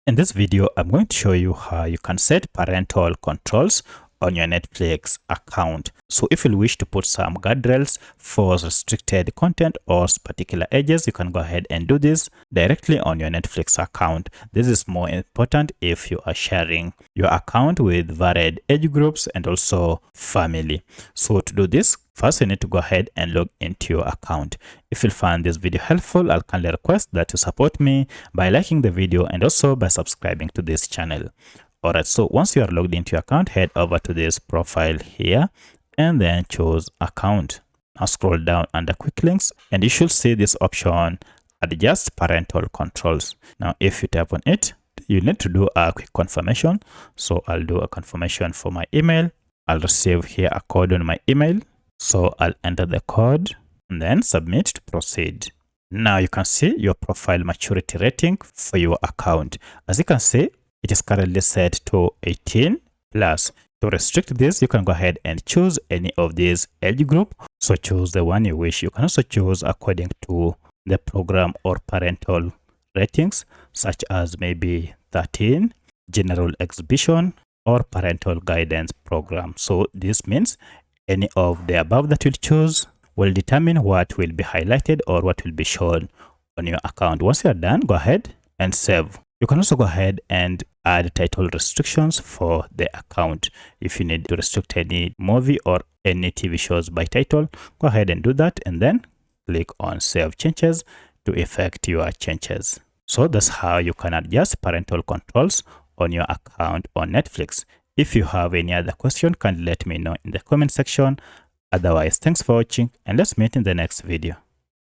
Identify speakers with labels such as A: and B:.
A: In this video, I'm going to show you how you can set parental controls on your Netflix account. So if you wish to put some guardrails for restricted content or particular ages, you can go ahead and do this directly on your Netflix account. This is more important if you are sharing your account with varied age groups and also family. So to do this, first you need to go ahead and log into your account. If you find this video helpful, I'll kindly request that you support me by liking the video and also by subscribing to this channel. Alright, so once you are logged into your account, head over to this profile here and then choose account. Now scroll down under quick links and you should see this option, adjust parental controls. Now if you tap on it, you need to do a quick confirmation. So I'll do a confirmation for my email. I'll receive here a code on my email. So I'll enter the code and then submit to proceed. Now you can see your profile maturity rating for your account. As you can see, it is currently set to 18 plus. To restrict this, you can go ahead and choose any of these age group. So choose the one you wish. You can also choose according to the program or parental ratings, such as maybe 13, general exhibition, or parental guidance program. So this means any of the above that you'll choose will determine what will be highlighted or what will be shown on your account. Once you're done, go ahead and save. You can also go ahead and add title restrictions for the account. If you need to restrict any movie or any TV shows by title, go ahead and do that and then click on save changes to effect your changes. So that's how you can adjust parental controls on your account on Netflix. If you have any other question, kindly let me know in the comment section. Otherwise, thanks for watching and let's meet in the next video.